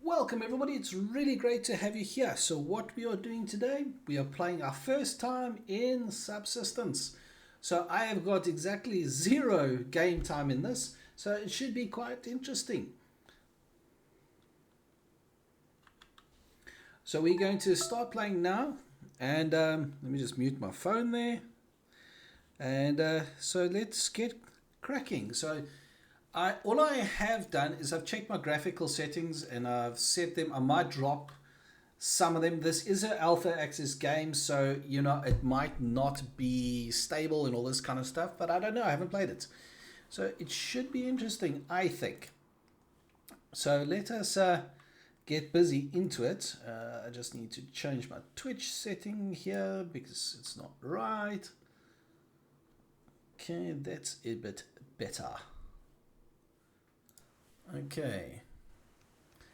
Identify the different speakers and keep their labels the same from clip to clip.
Speaker 1: Welcome everybody, it's really great to have you here. So what we are doing today, we are playing our first time in Subsistence. So I have got exactly 0 game time in this, so it should be quite interesting. So we're going to start playing now, and let me just mute my phone there. And so let's get cracking. So all I have done is I've checked my graphical settings and I've set them. I might drop some of them. This is an alpha access game, so it might not be stable and all this kind of stuff, but I don't know, I haven't played it, so it should be interesting, I think. So let us get busy into it. I just need to change my Twitch setting here because it's not right. Okay, that's a bit better. Okay,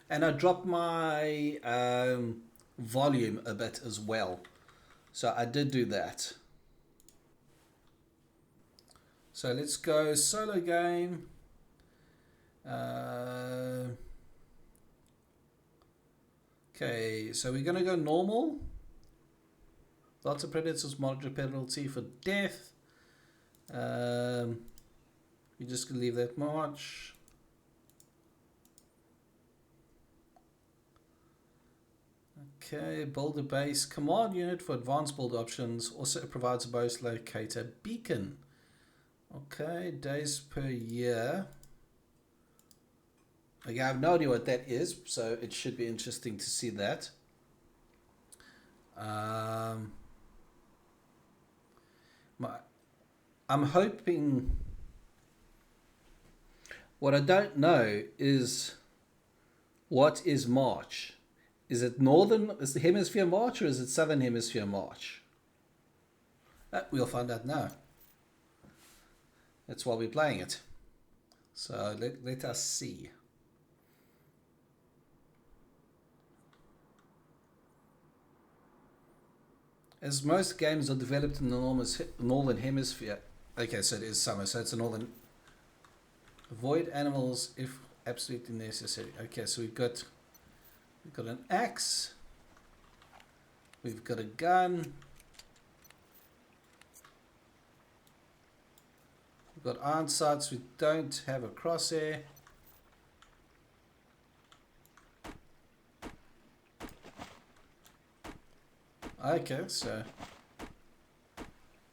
Speaker 1: and I dropped my volume a bit as well, so I did do that. So let's go solo game. Okay, so we're gonna go normal. Lots of predators, moderate penalty for death. We're just gonna leave that much. Okay, build a base. Command unit for advanced build options. Also provides a base locator beacon. Okay, days per year. Okay, I have no idea what that is, so it should be interesting to see that. I'm hoping. What I don't know is what is March. Is it is the hemisphere March, or is it southern hemisphere March? We'll find out now. That's why we're playing it. So let us see. As most games are developed in the northern hemisphere. Okay, so it is summer, so it's a northern. Avoid animals if absolutely necessary. Okay, so we've got an axe. We've got a gun. We've got iron sights. We don't have a crosshair. Okay, so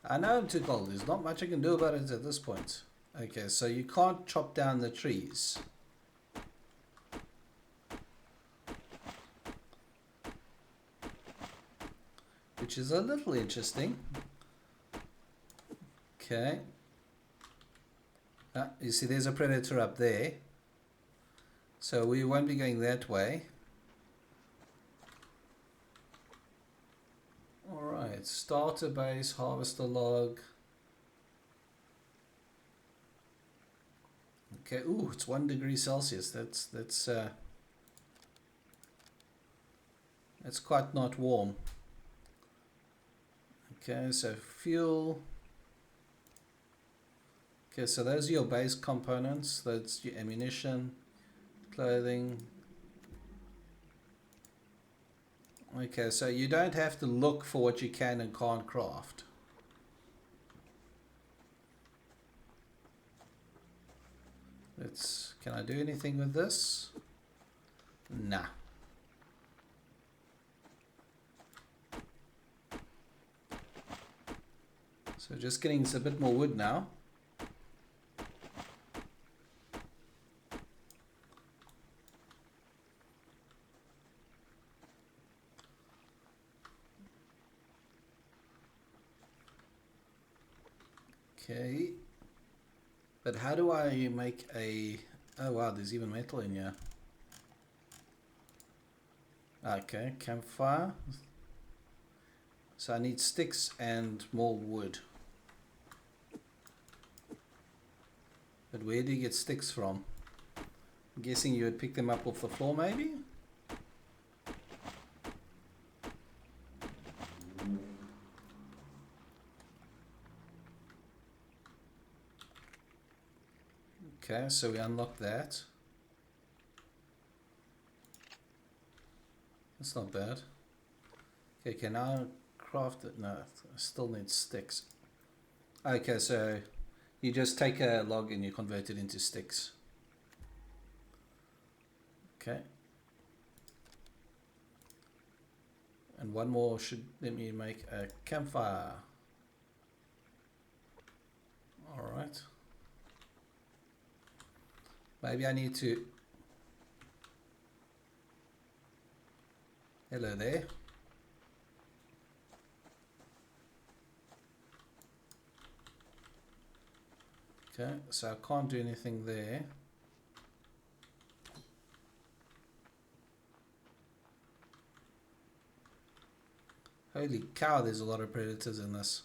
Speaker 1: I know I'm too cold. There's not much I can do about it at this point. Okay, so you can't chop down the trees. Which is a little interesting. Okay. You see there's a predator up there. So we won't be going that way. Alright, starter base, harvester log. Okay, ooh, it's 1 degree Celsius. That's quite not warm. Okay, so fuel. Okay, so those are your base components. That's your ammunition, clothing. Okay, so you don't have to look for what you can and can't craft. Can I do anything with this? Nah. So just getting a bit more wood now. Okay. But how do I make a... Oh wow, there's even metal in here. Okay, campfire. So I need sticks and more wood. But where do you get sticks from? I'm guessing you would pick them up off the floor maybe? Okay, so we unlock that. That's not bad. Okay, can I craft it? No, I still need sticks. Okay, so you just take a log and you convert it into sticks. Okay. And one more should let me make a campfire. Alright. Maybe I need to... Hello there. Okay, so I can't do anything there. Holy cow, there's a lot of predators in this.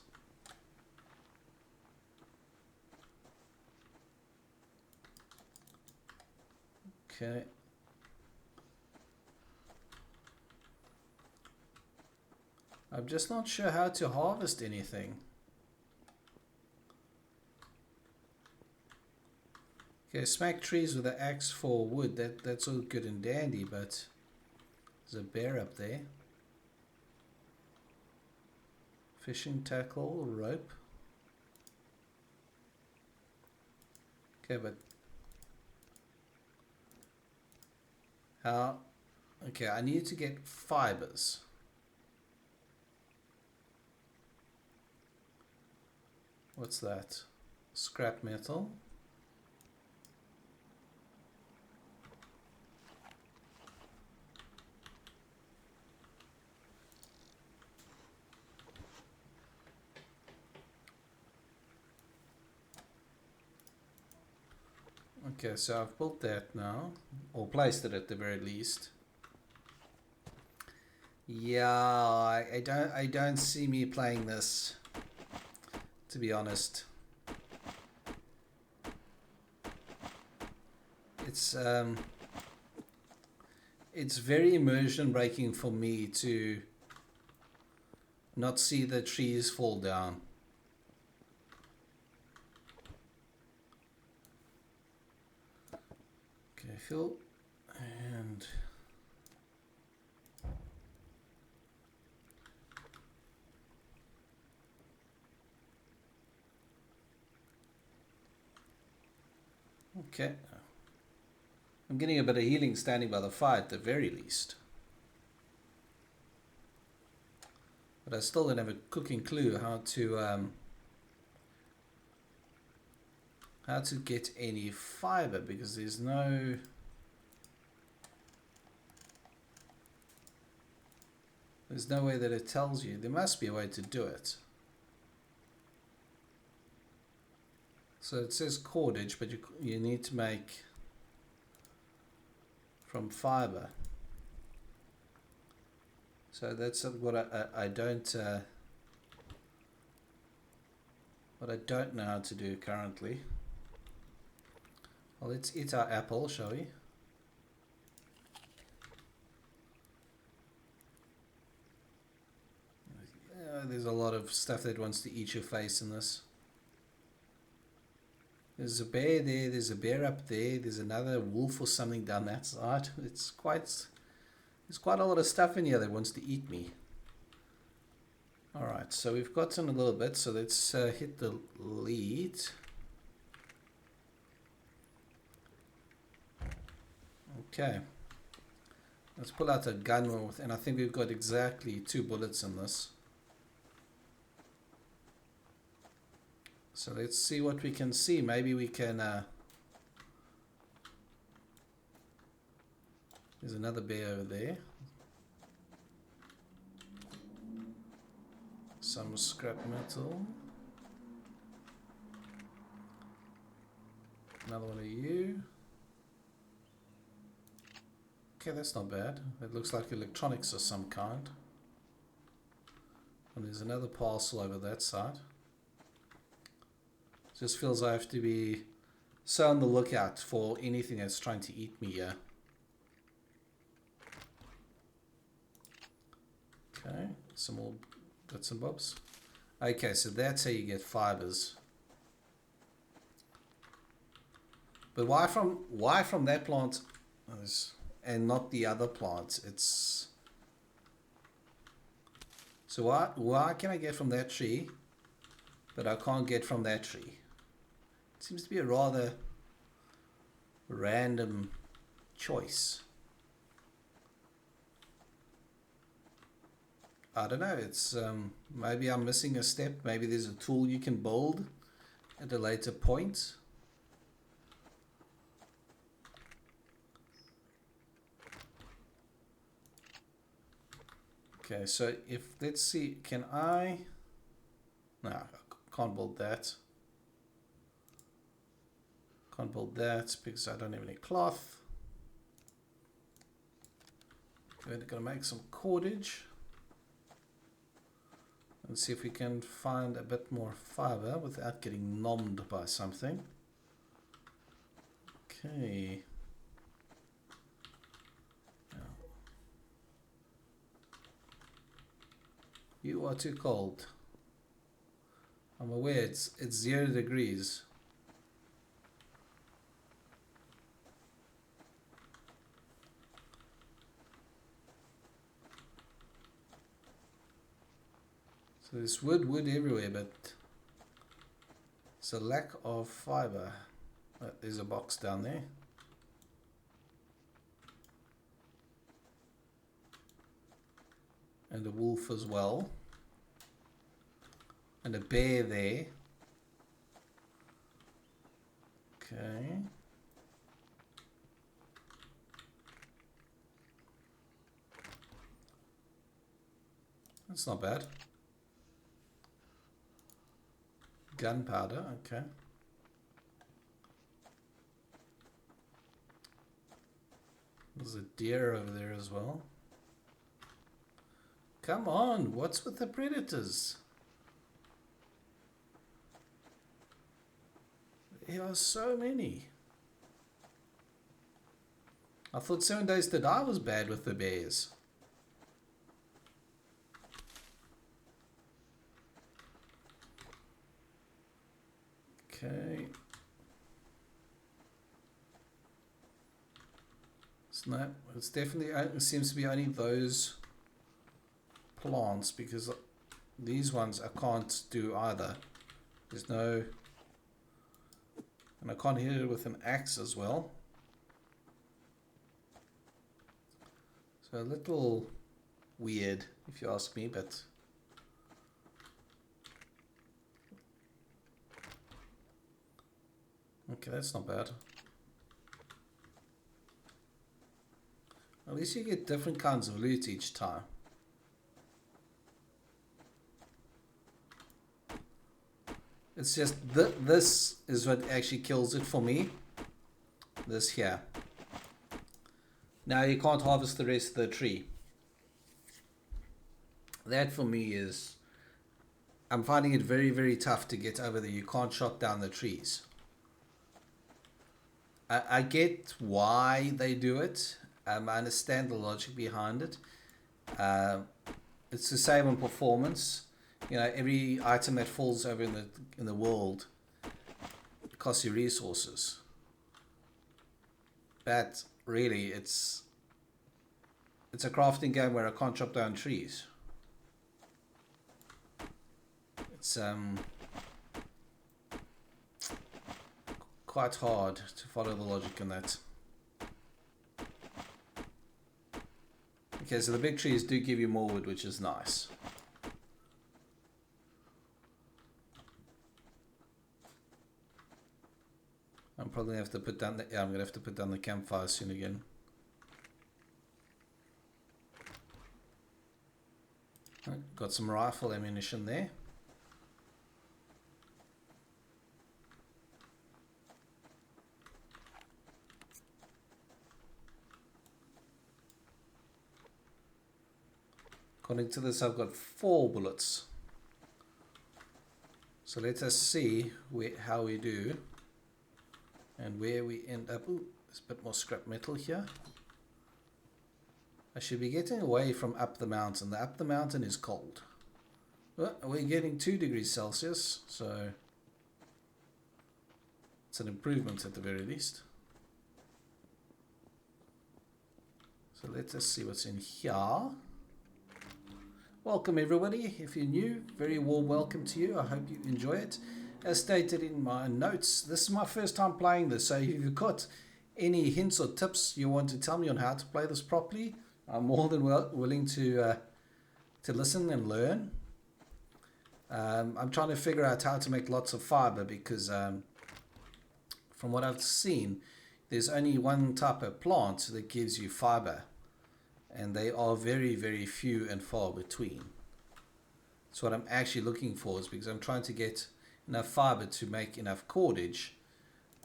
Speaker 1: Okay. I'm just not sure how to harvest anything. Okay, smack trees with an axe for wood. That's all good and dandy, but there's a bear up there. Fishing tackle, rope. Okay, but how? Okay, I need to get fibers. What's that? Scrap metal. Okay, so I've built that now, or placed it at the very least. Yeah, I don't see me playing this, to be honest. It's very immersion breaking for me to not see the trees fall down. Okay, fill and okay. I'm getting a bit of healing standing by the fire at the very least. But I still don't have a cooking clue how to get any fiber, because there's no way that it tells you. There must be a way to do it. So it says cordage, but you need to make from fiber. So that's what I don't know how to do currently. Well, let's eat our apple, shall we? There's a lot of stuff that wants to eat your face in this. There's a bear there, there's a bear up there, there's another wolf or something down that side. There's quite a lot of stuff in here that wants to eat me. Alright, so we've gotten a little bit, so let's hit the lead. Okay. Let's pull out a gun, and I think we've got exactly 2 bullets in this. So let's see what we can see. Maybe we can... There's another bear over there. Some scrap metal. Another one of you. Okay, that's not bad. It looks like electronics of some kind. And there's another parcel over that side. Just feels I have to be so on the lookout for anything that's trying to eat me here. Okay, some more bits and bobs. Okay, so that's how you get fibers. But why from that plant and not the other plants? So why can I get from that tree, but I can't get from that tree? It seems to be a rather random choice. I don't know, it's maybe I'm missing a step. Maybe there's a tool you can build at a later point. Okay, so if, let's see, can I? No, I can't build that. Can't build that because I don't have any cloth. We're going to make some cordage and see if we can find a bit more fiber without getting nommed by something. Okay. You are too cold. I'm aware it's 0 degrees. So there's wood everywhere, but it's a lack of fiber. There's a box down there. And a wolf as well. And a bear there. Okay. That's not bad. Gunpowder, okay. There's a deer over there as well. Come on, what's with the predators? There are so many. I thought 7 Days to Die was bad with the bears. Okay. No, it's definitely, it seems to be only those plants, because these ones I can't do either. There's no, and I can't hit it with an axe as well. So a little weird if you ask me, but okay, that's not bad. At least you get different kinds of loot each time. It's just this is what actually kills it for me. This here. Now you can't harvest the rest of the tree. That for me is, I'm finding it very, very tough to get over there. You can't chop down the trees. I get why they do it. I understand the logic behind it. It's to save on performance. You know, every item that falls over in the world costs you resources. But really, it's a crafting game where I can't chop down trees. It's quite hard to follow the logic in that. Okay, so the big trees do give you more wood, which is nice. I'm probably gonna have to put down the, yeah, I'm gonna have to put down the campfire soon again. Got some rifle ammunition there. According to this, I've got 4 bullets. So let us see how we do and where we end up. Ooh, there's a bit more scrap metal here. I should be getting away from up the mountain. The up the mountain is cold. Well, we're getting 2 degrees Celsius, so it's an improvement at the very least. So let us see what's in here. Welcome everybody. If you're new, very warm welcome to you. I hope you enjoy it. As stated in my notes, this is my first time playing this, so if you've got any hints or tips you want to tell me on how to play this properly, I'm more than willing to listen and learn. I'm trying to figure out how to make lots of fiber because from what I've seen, there's only one type of plant that gives you fiber, and they are very, very few and far between. So what I'm actually looking for is because I'm trying to get enough fiber to make enough cordage.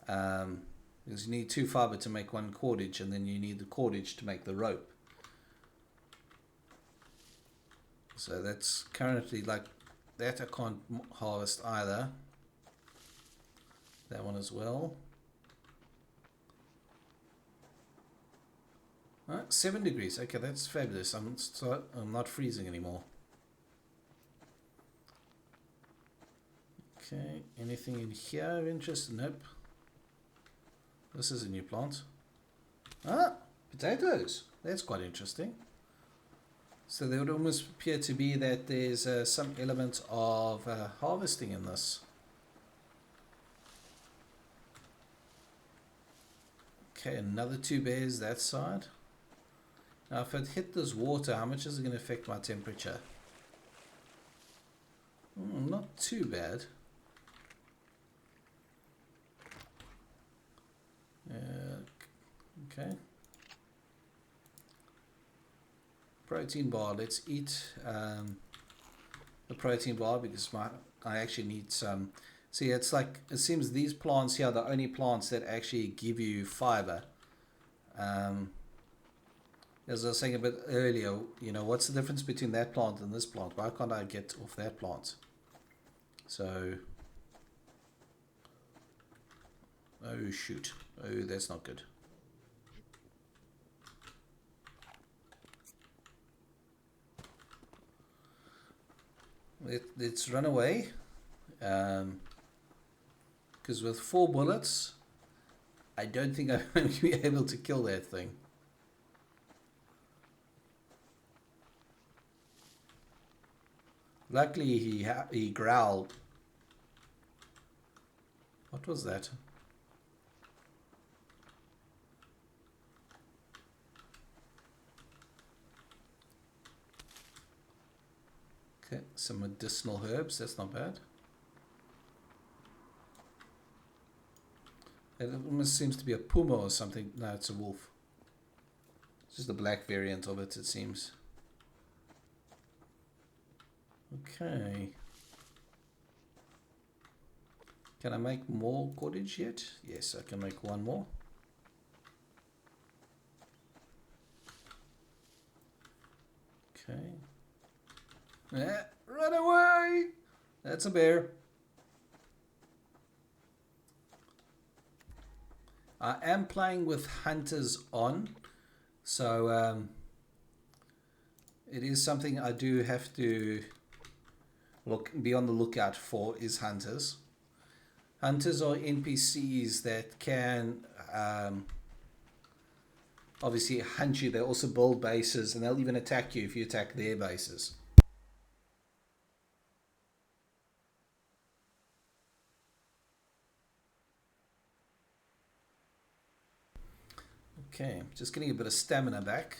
Speaker 1: Because you need 2 fiber to make 1 cordage, and then you need the cordage to make the rope. So that's currently like that. I can't harvest either. That one as well. 7 degrees. Okay, that's fabulous. I'm not freezing anymore. Okay, anything in here of interest? Nope. This is a new plant. Potatoes. That's quite interesting. So there would almost appear to be that there's some element of harvesting in this. Okay, another 2 bears that side. Now if it hit this water, how much is it going to affect my temperature? Not too bad. Okay. Protein bar. Let's eat the protein bar because I actually need some. See, it's like it seems these plants here are the only plants that actually give you fiber. As I was saying a bit earlier, you know, what's the difference between that plant and this plant? Why can't I get off that plant? So, oh shoot, oh that's not good. Let's run away, because with 4 bullets, I don't think I'm going to be able to kill that thing. Luckily, he growled. What was that? Okay, some medicinal herbs. That's not bad. It almost seems to be a puma or something. No, it's a wolf. It's just the black variant of it, it seems. Okay. Can I make more cordage yet? Yes, I can make 1 more. Okay. Run away! That's a bear. I am playing with hunters on, so it is something I do have to be on the lookout for, is hunters. Hunters are NPCs that can obviously hunt you. They also build bases, and they'll even attack you if you attack their bases. Okay, just getting a bit of stamina back.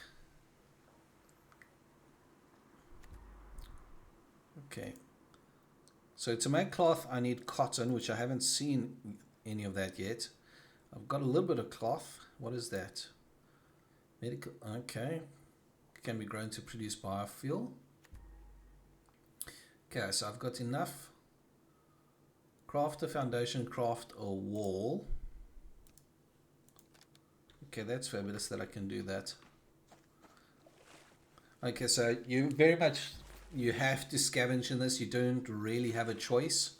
Speaker 1: Okay, so to make cloth I need cotton, which I haven't seen any of that yet. I've got a little bit of cloth. What is that? Medical. Okay, can be grown to produce biofuel. Okay, so I've got enough. Craft a foundation, craft a wall. Okay, that's fabulous that I can do that. Okay, so you have to scavenge in this. You don't really have a choice,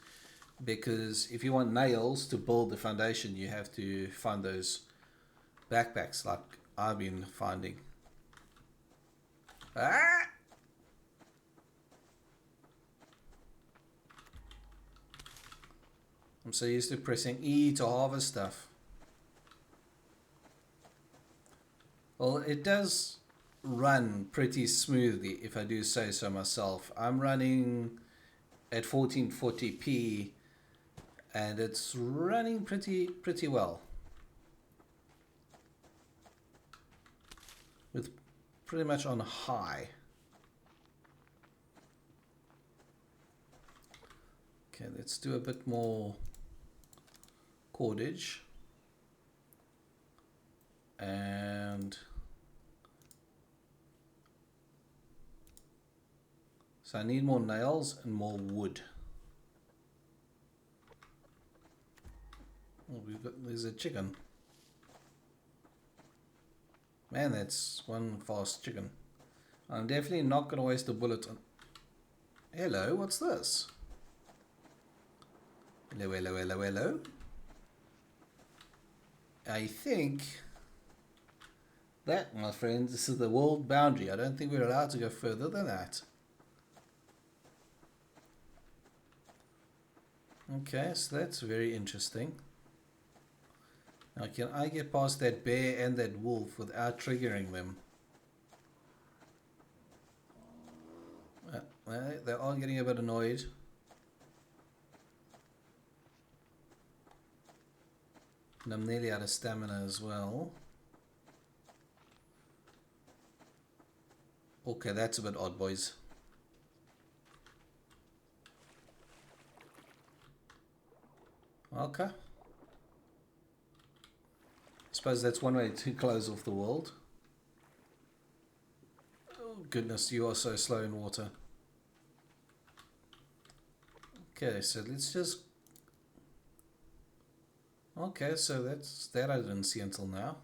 Speaker 1: because if you want nails to build the foundation, you have to find those backpacks like I've been finding. Ah! I'm so used to pressing E to harvest stuff. Well, it does run pretty smoothly, if I do say so myself. I'm running at 1440p and it's running pretty well with pretty much on high. Okay, let's do a bit more cordage and so I need more nails and more wood. Oh, there's a chicken. Man, that's one fast chicken. I'm definitely not going to waste a bullet on... Hello, what's this? Hello, hello, hello, hello. I think that, my friends, this is the world boundary. I don't think we're allowed to go further than that. Okay, so that's very interesting. Now, can I get past that bear and that wolf without triggering them? They are getting a bit annoyed. And I'm nearly out of stamina as well. Okay, that's a bit odd, boys. Okay. I suppose that's one way to close off the world. Oh goodness, you are so slow in water. Okay, so let's just... Okay, so that's that I didn't see until now.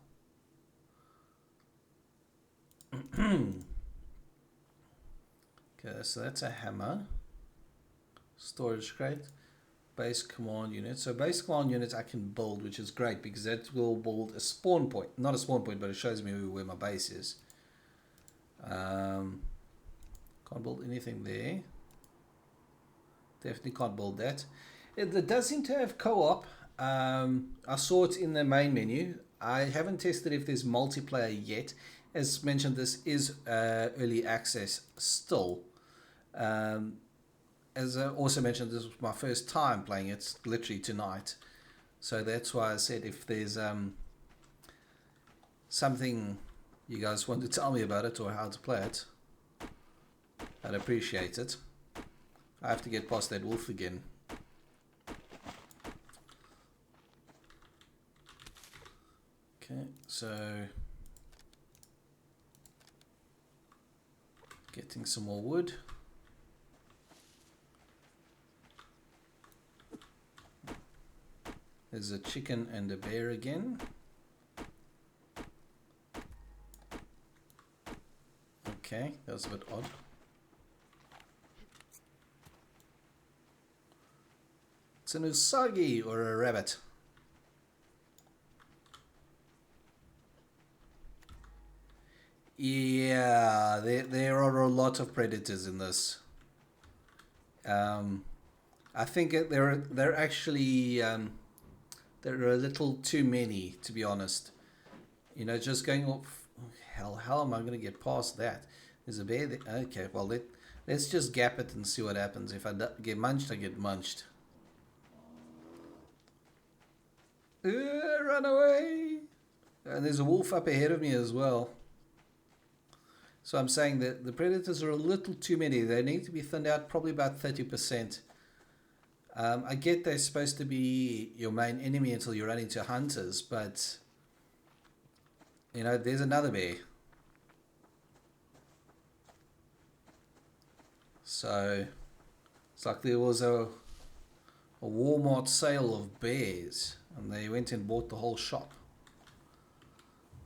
Speaker 1: Okay, so that's a hammer. Storage crate. Base command unit. So base command units I can build, which is great because that will build a spawn point. Not a spawn point, but it shows me where my base is. Can't build anything there. Definitely can't build that. It does seem to have co-op. I saw it in the main menu. I haven't tested if there's multiplayer yet. As mentioned, this is early access still. As I also mentioned, this was my first time playing it, literally tonight. So that's why I said if there's something you guys want to tell me about it or how to play it, I'd appreciate it. I have to get past that wolf again. Okay, so getting some more wood. There's a chicken and a bear again. Okay, that was a bit odd. It's an usagi or a rabbit. Yeah, there are a lot of predators in this. I think they're actually there are a little too many, to be honest. You know, just going off. How am I going to get past that? There's a bear there. Okay, well let's just gap it and see what happens. If I get munched, I get munched. Run away! And there's a wolf up ahead of me as well. So I'm saying that the predators are a little too many. They need to be thinned out probably about 30%. I get they're supposed to be your main enemy until you run into hunters, but you know, there's another bear. So it's like there was a Walmart sale of bears and they went and bought the whole shop.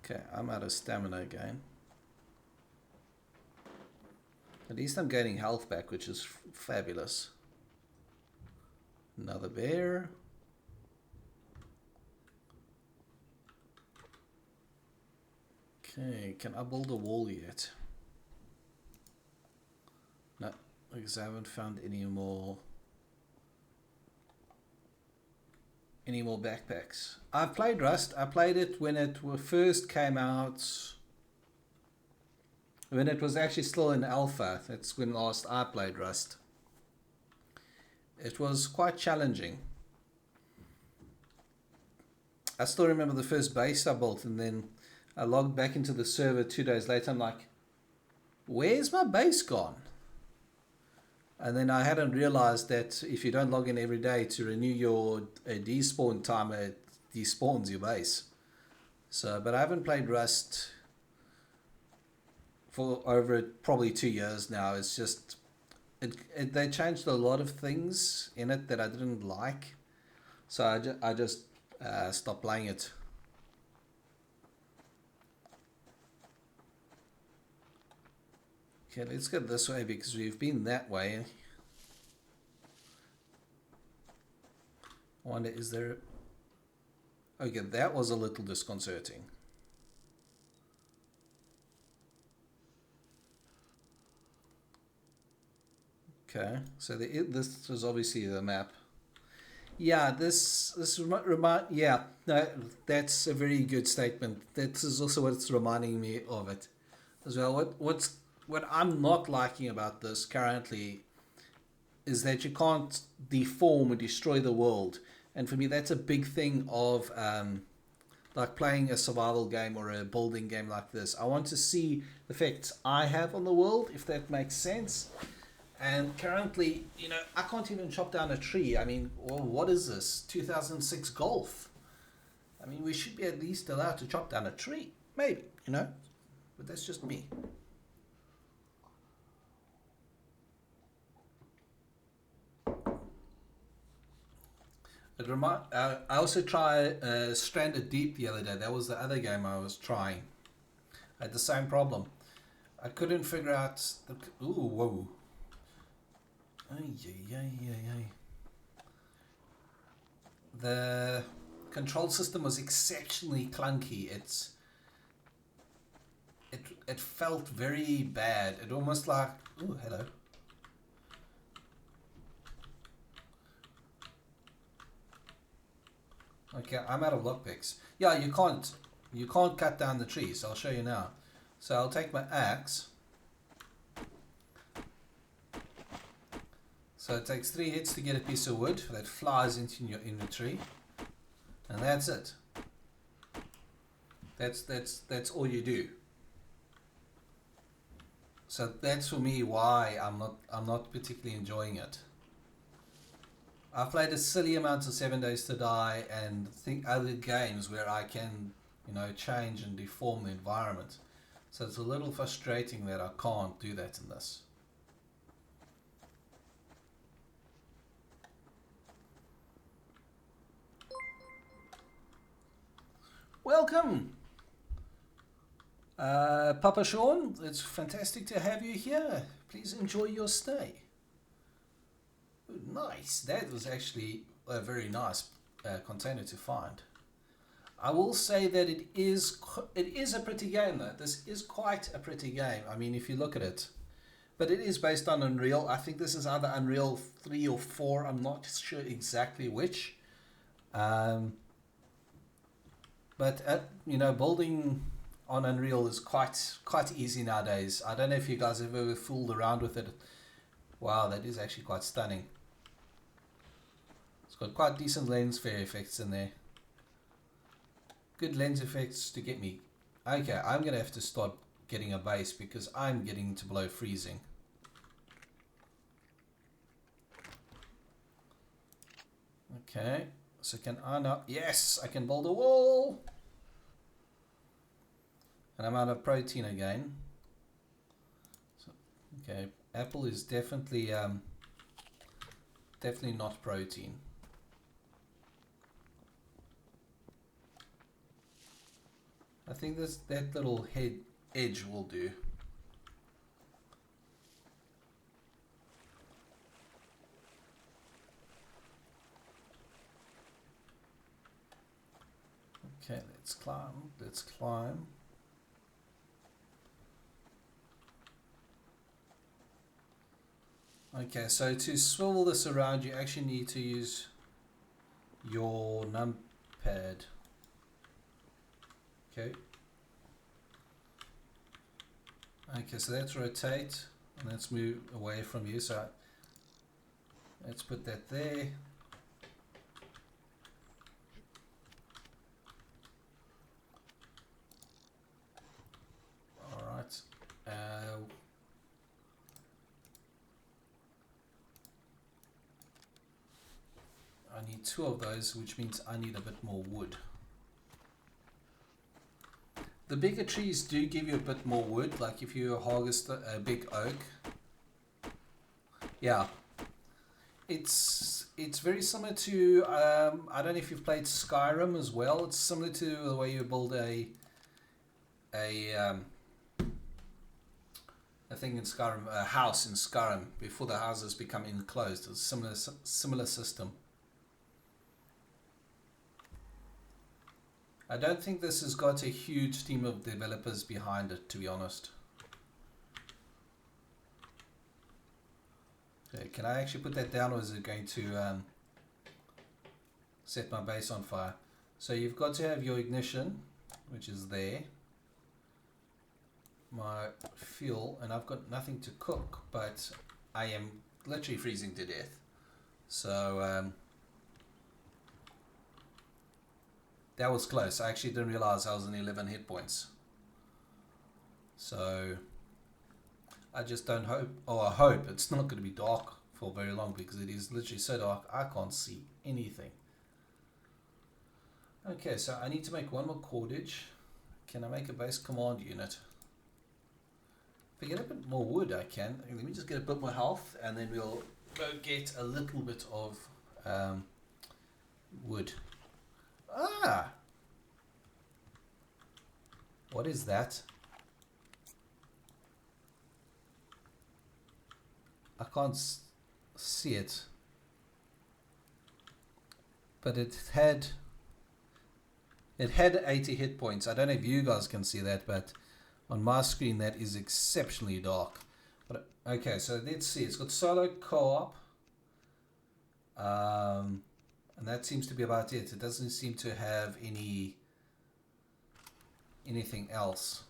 Speaker 1: Okay, I'm out of stamina again. At least I'm gaining health back, which is fabulous. Another bear. Okay, can I build a wall yet? No, because I haven't found any more backpacks. I've played Rust. I played it when it first came out. when it was actually still in alpha. That's when last I played Rust. It was quite challenging. I still remember the first base I built, and then I logged back into the server 2 days later. I'm like, where's my base gone? And then I hadn't realized that if you don't log in every day to renew your despawn timer, it despawns your base. So, but I haven't played Rust for over probably 2 years now. It's just, they changed a lot of things in it that I didn't like. So I just stopped playing it. Okay, let's go this way because we've been that way. I wonder, is there... Okay, that was a little disconcerting. Okay, so this is obviously the map. Yeah, yeah, no, that's a very good statement. That is also what's reminding me of it as well. What I'm not liking about this currently is that you can't deform or destroy the world, and for me that's a big thing of like playing a survival game or a building game like this. I want to see the effects I have on the world, if that makes sense. And currently, you know, I can't even chop down a tree. I mean, well, what is this? 2006 Golf? I mean, we should be at least allowed to chop down a tree. Maybe, you know? But that's just me. I also tried Stranded Deep the other day. That was the other game I was trying. I had the same problem. I couldn't figure out... Ooh, whoa. The control system was exceptionally clunky. It felt very bad. It almost like... Ooh, hello. Okay, I'm out of lockpicks. Yeah, you can't cut down the trees. I'll show you now. So I'll take my axe. So it takes 3 hits to get a piece of wood that flies into your inventory, and that's it. That's all you do. So that's for me why I'm not particularly enjoying it. I've played a silly amount of 7 Days to Die and think other games where I can, you know, change and deform the environment. So it's a little frustrating that I can't do that in this. Welcome, Papa Sean. It's fantastic to have you here. Please enjoy your stay. Ooh, nice. That was actually a very nice container to find. I will say that it is a pretty game though. This is quite a pretty game. I mean, if you look at it, but it is based on Unreal. I think this is either Unreal 3 or 4. I'm not sure exactly which. But you know, building on Unreal is quite easy nowadays. I don't know if you guys have ever fooled around with it. Wow, that is actually quite stunning. It's got quite decent lens flare effects in there. Good lens effects to get me. Okay, I'm gonna have to start getting a base because I'm getting into below freezing. Okay, so can I now? Yes, I can build a wall. And I'm out of protein again. So, okay, apple is definitely not protein. I think that little edge will do. Okay, let's climb. Okay, so to swivel this around, you actually need to use your numpad. Okay. Okay, so let's rotate and let's move away from you. So let's put that there. All right. I need 2 of those, which means I need a bit more wood. The bigger trees do give you a bit more wood, like if you harvest a big oak. Yeah, it's very similar to I don't know if you've played Skyrim as well. It's similar to the way you build a thing in Skyrim, a house in Skyrim before the houses become enclosed. It's a similar system. I don't think this has got a huge team of developers behind it, to be honest. Okay, can I actually put that down, or is it going to set my base on fire? So you've got to have your ignition, which is there. My fuel, and I've got nothing to cook, but I am literally freezing to death. So that was close. I actually didn't realize I was in 11 hit points. So I just don't hope, or I hope it's not going to be dark for very long, because it is literally so dark I can't see anything. Okay, so I need to make 1 more cordage. Can I make a base command unit? If I get a bit more wood, I can. Let me just get a bit more health, and then we'll go get a little bit of wood. Ah! What is that? I can't see it. But it had 80 hit points. I don't know if you guys can see that, but on my screen that is exceptionally dark. But okay, so let's see. It's got solo co-op. And that seems to be about it. It doesn't seem to have anything else.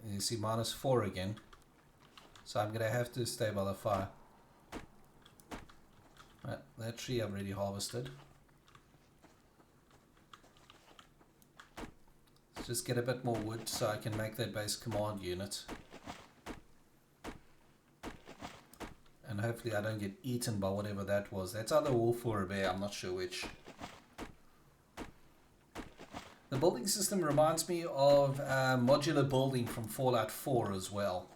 Speaker 1: You see -4 again. So I'm going to have to stay by the fire. Right, that tree I've already harvested. Let's just get a bit more wood so I can make that base command unit. And hopefully I don't get eaten by whatever that was. That's either a wolf or a bear, I'm not sure which. The building system reminds me of modular building from Fallout 4 as well.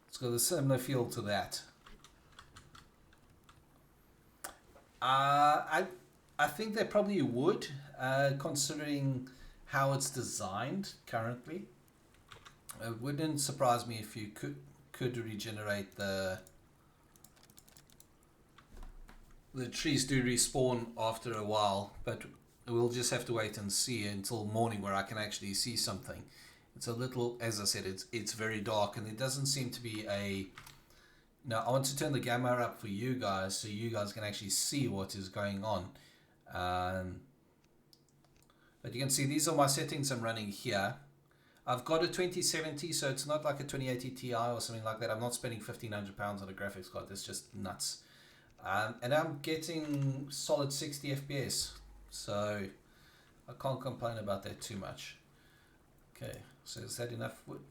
Speaker 1: It's got a similar feel to that. I think they probably would, considering how it's designed currently. It wouldn't surprise me if you could regenerate the trees do respawn after a while, but we'll just have to wait and see until morning where I can actually see something. It's a little, as I said, it's very dark, and it doesn't seem to be a... Now, I want to turn the gamma up for you guys so you guys can actually see what is going on. But you can see these are my settings I'm running here. I've got a 2070, so it's not like a 2080 Ti or something like that. I'm not spending £1,500 on a graphics card. That's just nuts. And I'm getting solid 60 FPS. So I can't complain about that too much. Okay, so is that enough wood?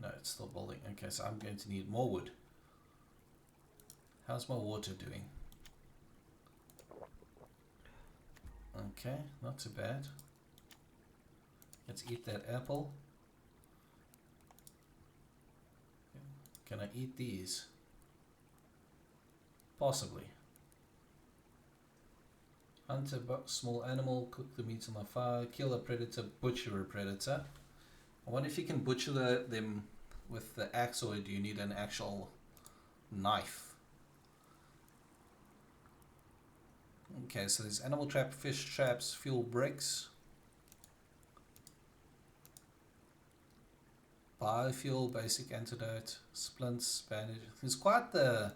Speaker 1: No, it's still building. Okay, so I'm going to need more wood. How's my water doing? Okay, not too bad. Let's eat that apple. Can I eat these? Possibly. Hunt a small animal, cook the meat on the fire, kill a predator, butcher a predator. I wonder if you can butcher them with the axe, or do you need an actual knife? Okay, so there's animal trap, fish traps, fuel bricks, biofuel, basic antidote, splints, bandage. There's quite the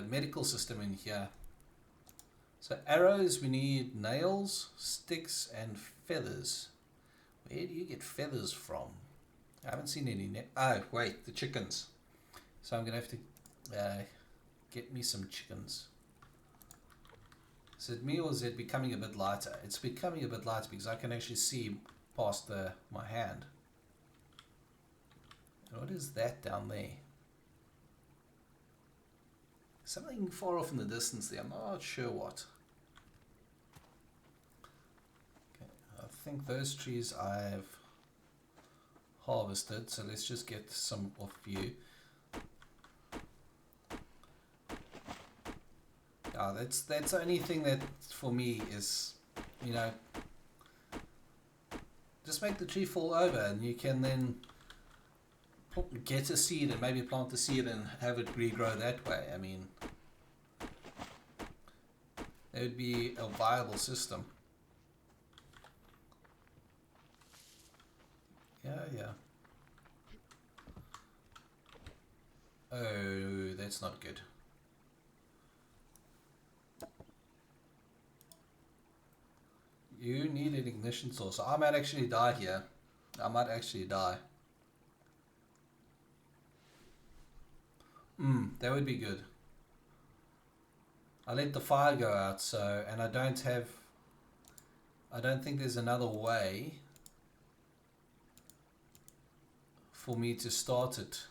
Speaker 1: medical system in here. So arrows, we need nails, sticks, and feathers. Where do you get feathers from? I haven't seen any. Oh, wait, the chickens. So I'm going to have to get me some chickens. Is it me or is it becoming a bit lighter? It's becoming a bit lighter because I can actually see past my hand. And what is that down there? Something far off in the distance there. I'm not sure what. Okay, I think those trees I've harvested. So let's just get some off you. That's the only thing that for me is, you know, just make the tree fall over and you can then get a seed and maybe plant the seed and have it regrow that way. I mean, that would be a viable system. Yeah. Oh, that's not good. You need an ignition source. I might actually die here. I might actually die. That would be good. I let the fire go out, so, and I don't think there's another way for me to start it.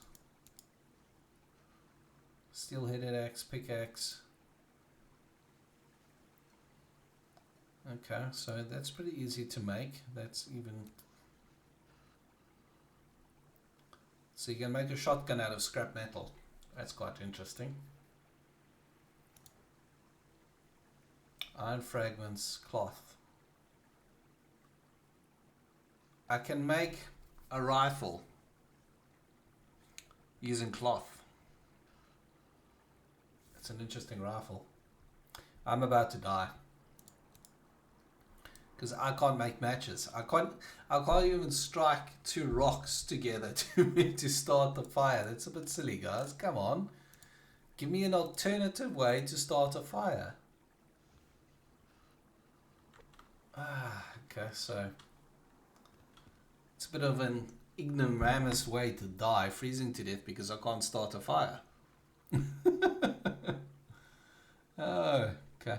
Speaker 1: Steel-headed axe, pickaxe. Okay, so that's pretty easy to make. That's even... So you can make a shotgun out of scrap metal. That's quite interesting. Iron fragments, cloth. I can make a rifle using cloth. It's an interesting rifle. I'm about to die. Because I can't make matches. I can't even strike two rocks together to start the fire. That's a bit silly, guys. Come on. Give me an alternative way to start a fire. Okay, so it's a bit of an ignoramus way to die, freezing to death because I can't start a fire. Oh, okay.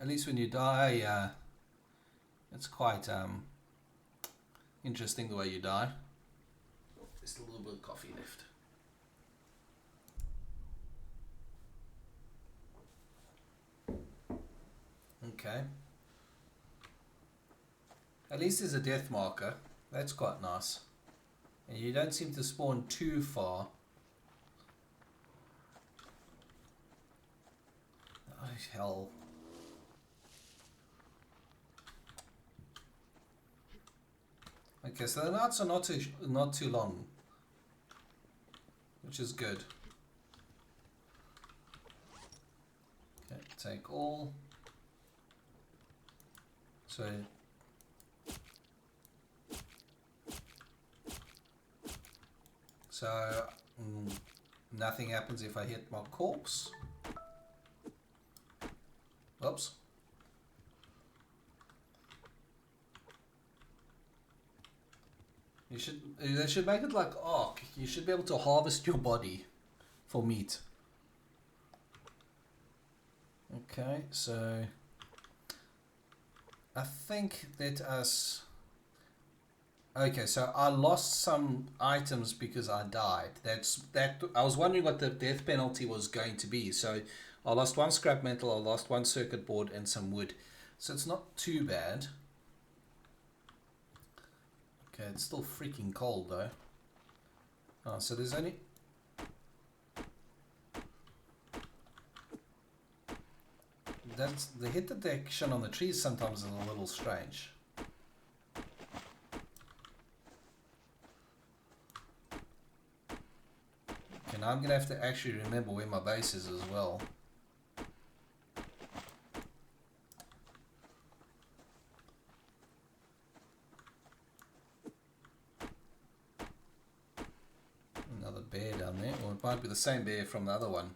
Speaker 1: At least when you die, it's quite interesting the way you die. Just a little bit of coffee left. Okay. At least there's a death marker. That's quite nice. And you don't seem to spawn too far. Oh, hell. Okay, so the nights are not too long, which is good. Okay, take all. So nothing happens if I hit my corpse. Oops. They should make it like Ark. You should be able to harvest your body for meat. Okay, so I think that okay, so I lost some items because I died. I was wondering what the death penalty was going to be. So I lost one scrap metal, I lost one circuit board and some wood. So it's not too bad. Okay, it's still freaking cold though. Oh, so there's only... That's the hit detection on the trees sometimes is a little strange. Okay, now I'm gonna have to actually remember where my base is as well. Another bear down there, or it might be the same bear from the other one.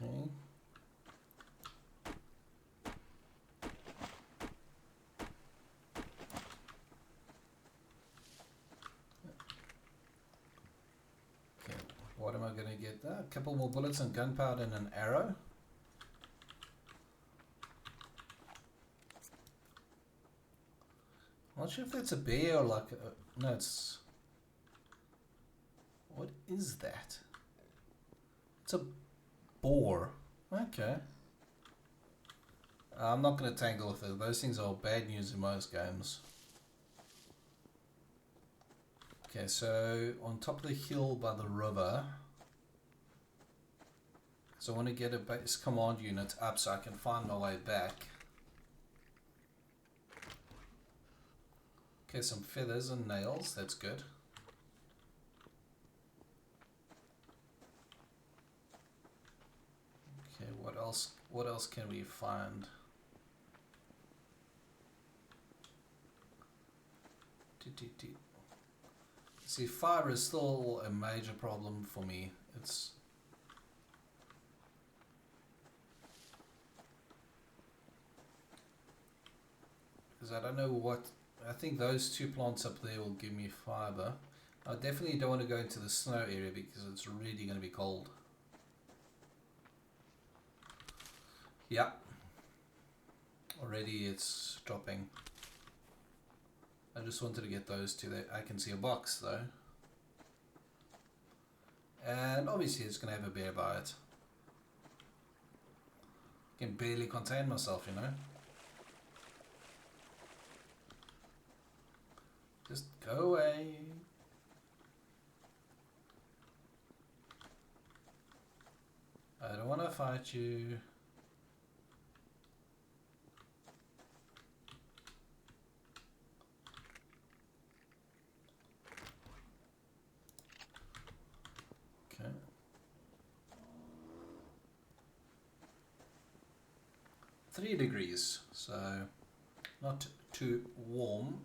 Speaker 1: Okay. Okay, what am I going to get there? A couple more bullets and gunpowder and an arrow. I'm not sure if that's a bear or like a, no, it's, what is that? It's a boar. Okay. I'm not going to tangle with it. Those things are bad news in most games. Okay, so on top of the hill by the river. So I want to get a base command unit up so I can find my way back. Okay, some feathers and nails. That's good. Okay, what else? What else can we find? See, fire is still a major problem for me. It's because I don't know what. I think those two plants up there will give me fiber. I definitely don't want to go into the snow area because it's really going to be cold. Yeah. Already it's dropping. I just wanted to get those two there. I can see a box though. And obviously it's going to have a bear by it. I can barely contain myself, you know. Just go away. I don't want to fight you. Okay. 3 degrees, so not too warm.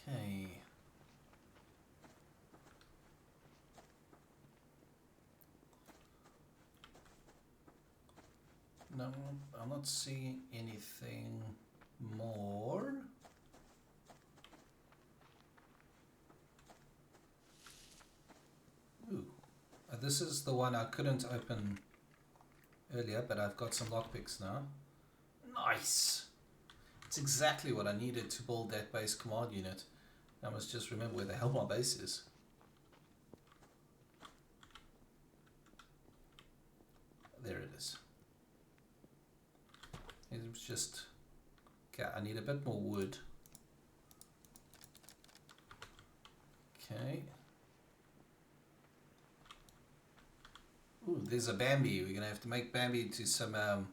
Speaker 1: Okay. No, I'm not seeing anything more. Ooh. This is the one I couldn't open earlier, but I've got some lockpicks now. Nice! It's exactly what I needed to build that base command unit. I must just remember where the hell my base is. There it is. It was just... Okay, I need a bit more wood. Okay. Ooh, there's a Bambi. We're gonna have to make Bambi into some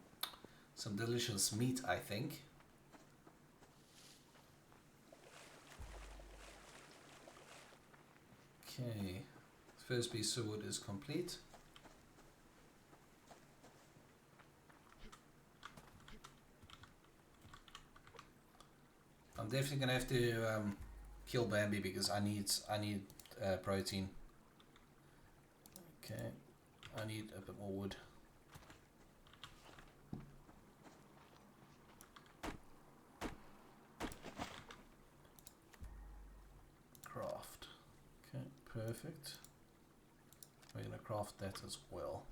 Speaker 1: delicious meat, I think. Okay, first piece of wood is complete. I'm definitely gonna have to kill Bambi because I need protein. Okay, I need a bit more wood. Craft. Okay, perfect. We're gonna craft that as well.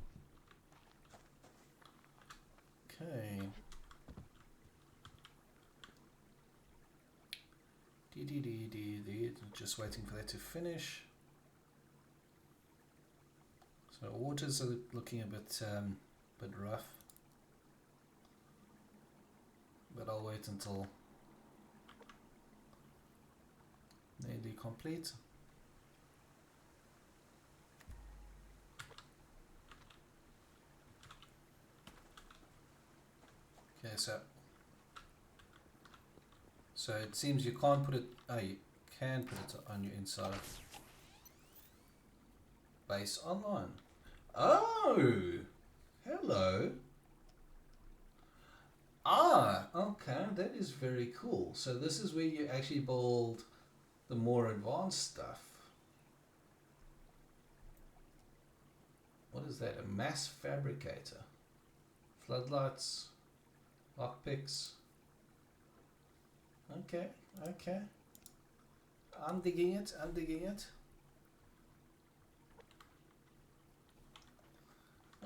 Speaker 1: Okay. Just waiting for that to finish. So waters are looking a bit rough, but I'll wait until nearly complete. Okay, so it seems you can't put it. Oh, you can put it on your inside. Base online. Oh, hello. Ah, okay, that is very cool. So this is where you actually build the more advanced stuff. What is that? A mass fabricator. Floodlights. Lockpicks. Okay, okay. I'm digging it, I'm digging it.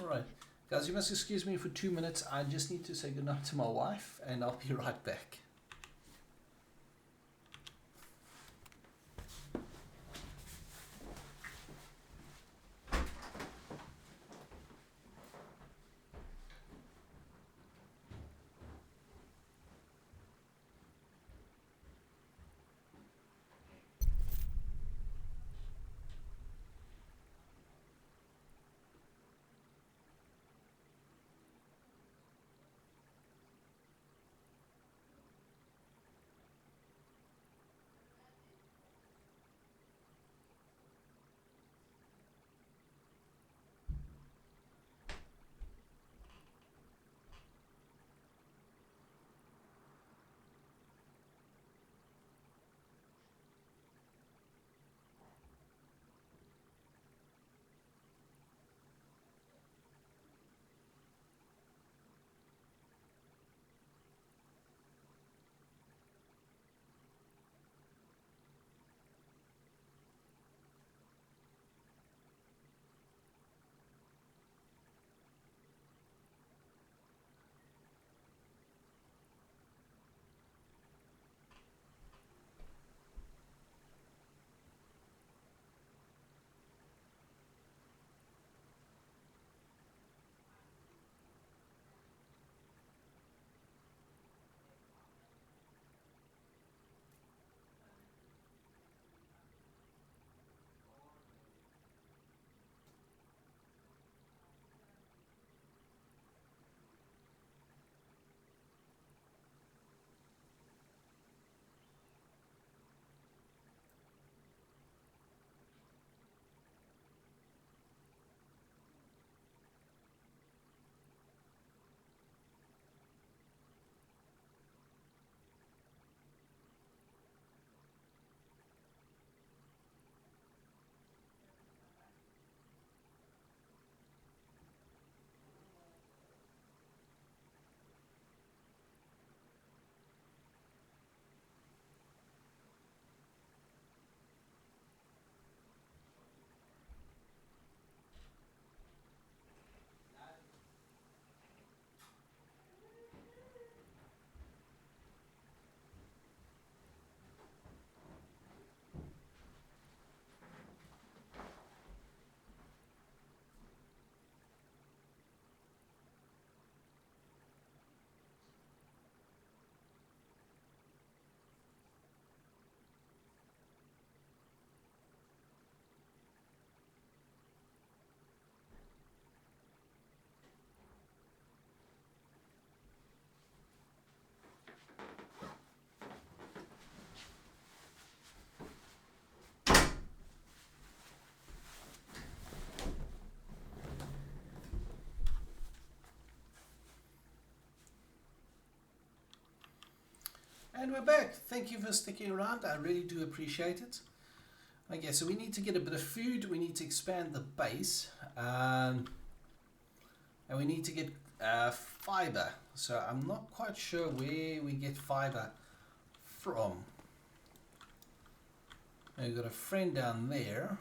Speaker 1: Alright. Guys, you must excuse me for 2 minutes. I just need to say goodnight to my wife and I'll be right back. And we're back. Thank you for sticking around. I really do appreciate it. Okay, so we need to get a bit of food. We need to expand the base. And we need to get fiber. So I'm not quite sure where we get fiber from. And we've got a friend down there.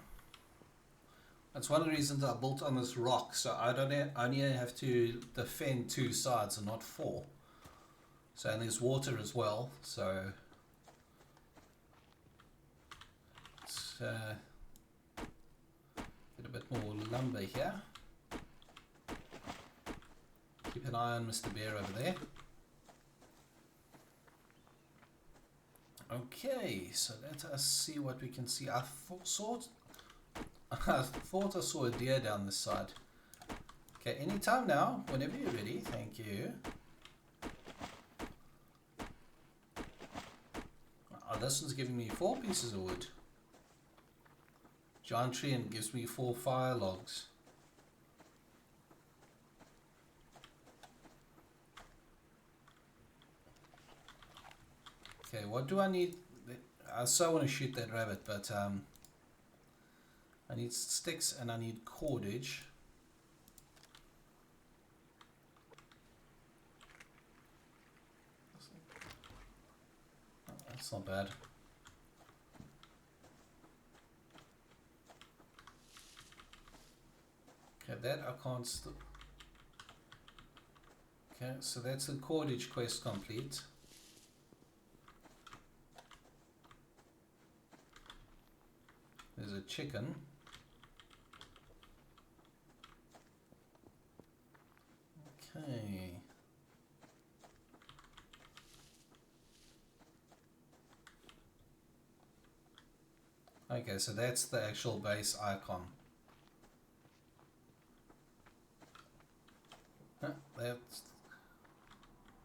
Speaker 1: That's one of the reasons I built on this rock. So I only have to defend 2 sides and not 4. So, and there's water as well, so let's get a bit more lumber here. Keep an eye on Mr. Bear over there. Okay, so let us see what we can see. I thought I saw a deer down this side. Okay, anytime now, whenever you're ready. Thank you. Oh, this one's giving me 4 pieces of wood. Giant tree and gives me 4 fire logs. Okay, what do I need? I so want to shoot that rabbit, but I need sticks and I need cordage. It's not bad. Okay, that I can't okay, so that's the cordage quest complete. There's a chicken. Okay. Okay, so that's the actual base icon. That's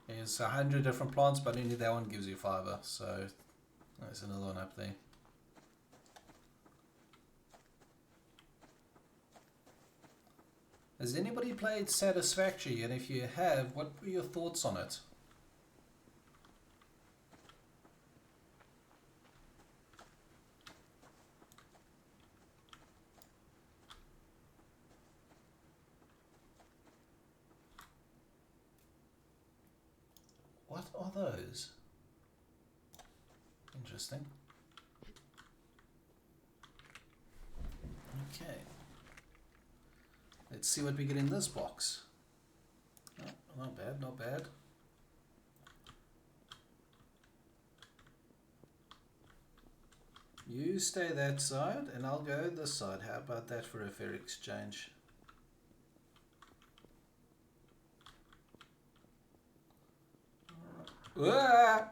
Speaker 1: there's 100 different plants, but only that one gives you fiber, so there's another one up there. Has anybody played Satisfactory, and if you have, what were your thoughts on it? What are those? Interesting. Okay. Let's see what we get in this box. Oh, not bad, not bad. You stay that side and I'll go this side. How about that for a fair exchange? Right.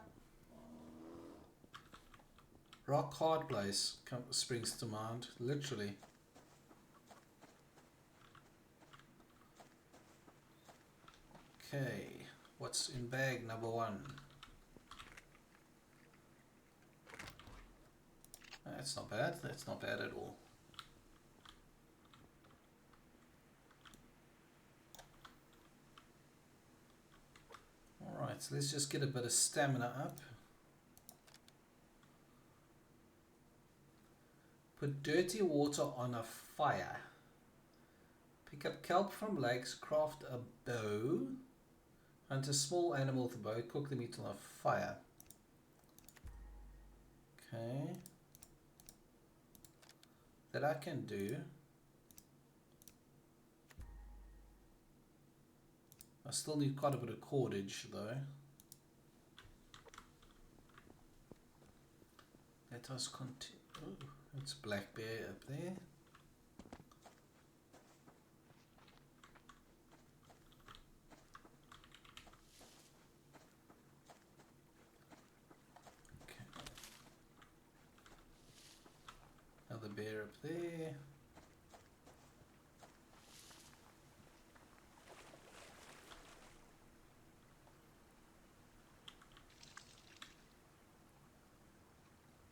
Speaker 1: Rock hard place springs to mind, literally. Okay, what's in bag number 1? That's not bad, that's not bad at all. Alright, so let's just get a bit of stamina up. Put dirty water on a fire. Pick up kelp from lakes, craft a bow. Hunt a small animal with a bow, cook the meat on a fire. Okay. That I can do. I still need quite a bit of cordage though. Let us continue. Oh, it's black bear up there. Okay. Another bear up there.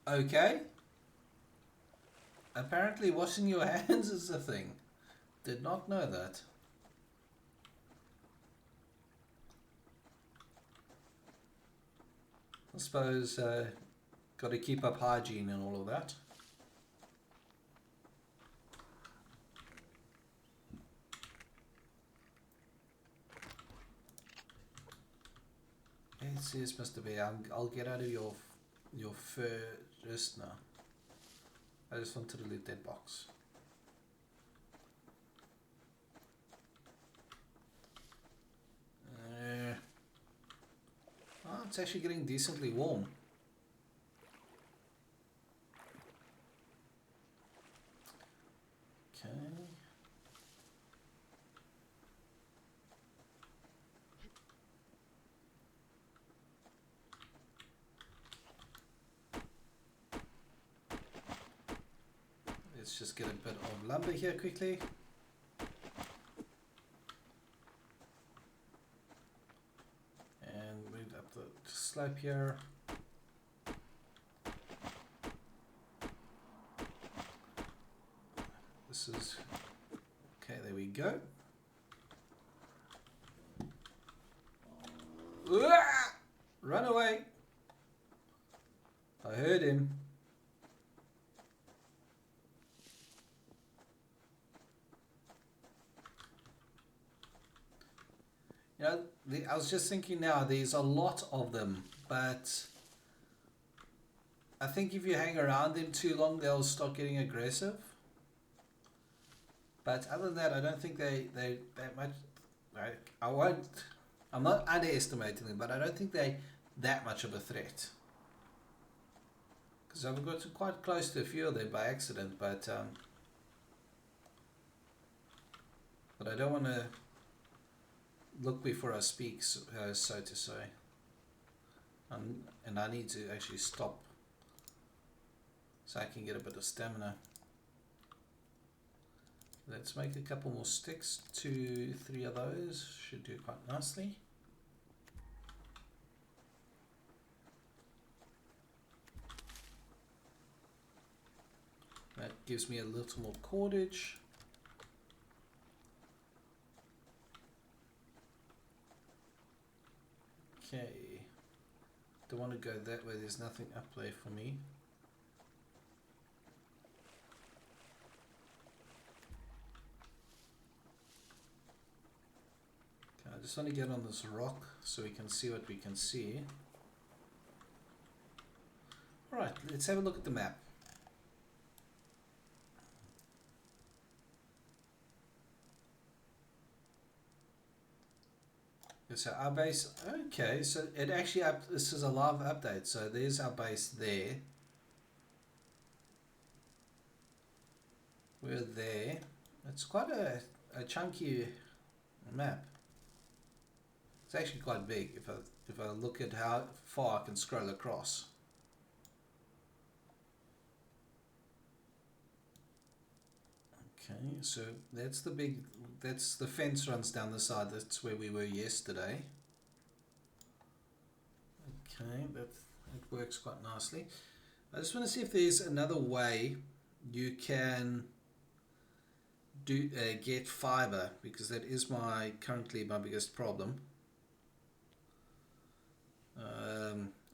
Speaker 1: Okay. Apparently washing your hands is a thing. Did not know that. I suppose got to keep up hygiene and all of that. It says Mr. Bear, I'll get out of your fur just now. I just wanted to loot that box. Oh, it's actually getting decently warm. Okay. Let's just get a bit of lumber here quickly. And move up the slope here. This is okay, there we go. Run away. I heard him. You know, I was just thinking now, there's a lot of them, but I think if you hang around them too long, they'll start getting aggressive. But other than that, I don't think they that much. I won't. I'm not underestimating them, but I don't think they that much of a threat. Because I've got quite close to a few of them by accident, but I don't want to look before I speak, so to say. And I need to actually stop so I can get a bit of stamina. Let's make a couple more sticks. 2, 3 of those should do quite nicely. That gives me a little more cordage. Okay. Don't want to go that way, there's nothing up there for me. Okay, I just want to get on this rock so we can see what we can see. Alright, let's have a look at the map. So our base, okay, so it actually this is a live update, so there's our base there. We're there. It's quite a chunky map. It's actually quite big if I look at how far I can scroll across. Okay, so that's the fence runs down the side. That's where we were yesterday. Okay, that works quite nicely. I just want to see if there's another way you can get fiber, because that is currently my biggest problem.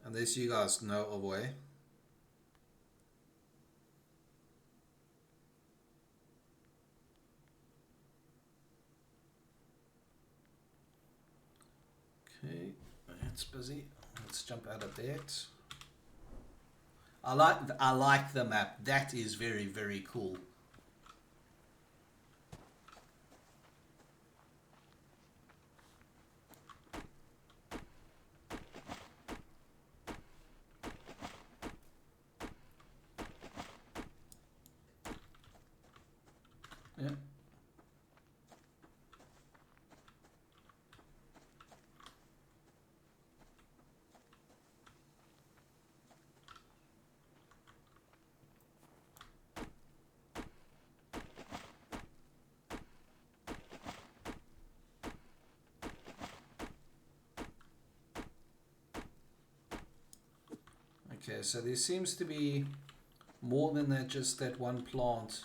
Speaker 1: Unless you guys know a way. Okay, it's busy. Let's jump out of that. I like the map. That is very, very cool. Yeah. Okay, so there seems to be more than that, just that one plant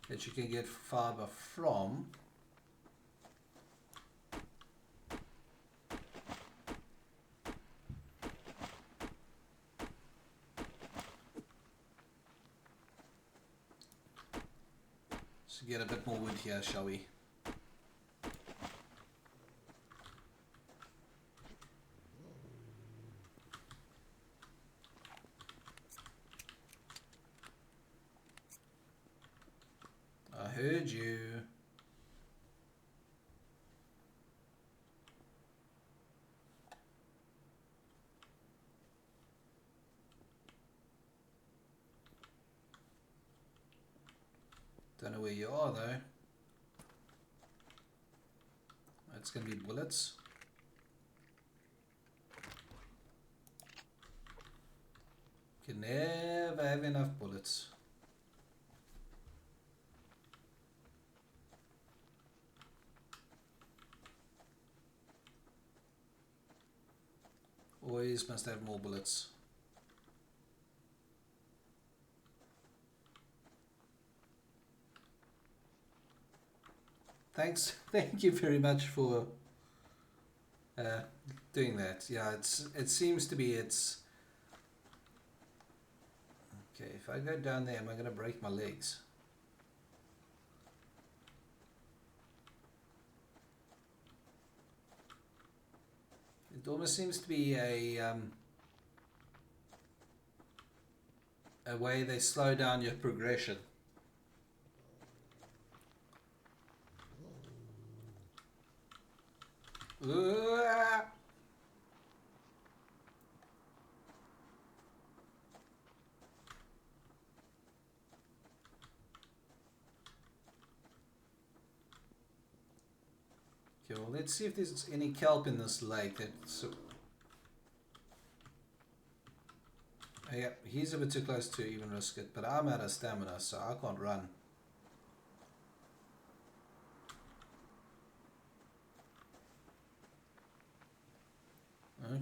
Speaker 1: that you can get fiber from. So get a bit more wood here, shall we? I heard you. Don't know where you are though. It's going to be bullets. Can never have enough bullets. Always must have more bullets. Thanks. Thank you very much for doing that. Yeah, it seems to be it's okay. If I go down there, am I going to break my legs? It almost seems to be a a way they slow down your progression. Ooh. Okay, well, let's see if there's any kelp in this lake. Yeah, he's a bit too close to even risk it, but I'm out of stamina, so I can't run.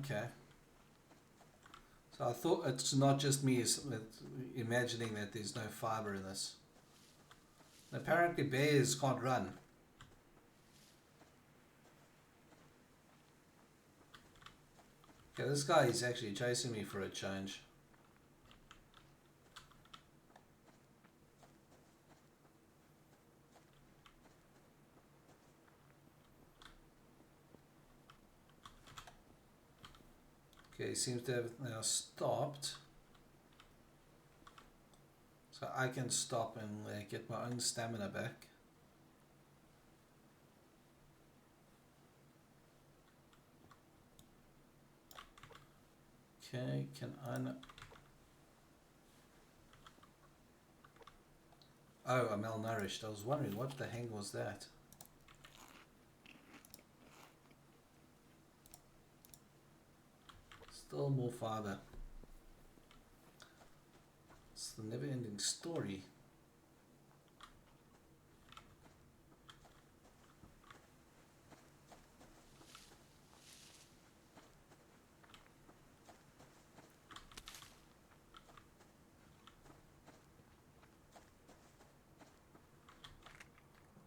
Speaker 1: Okay. So I thought it's not just me imagining that there's no fiber in this. Apparently bears can't run. Okay, this guy is actually chasing me for a change. Okay, he seems to have now stopped. So I can stop and get my own stamina back. Okay, can I... Oh, I'm malnourished. I was wondering what the heck was that? Still more fiber. It's the never-ending story.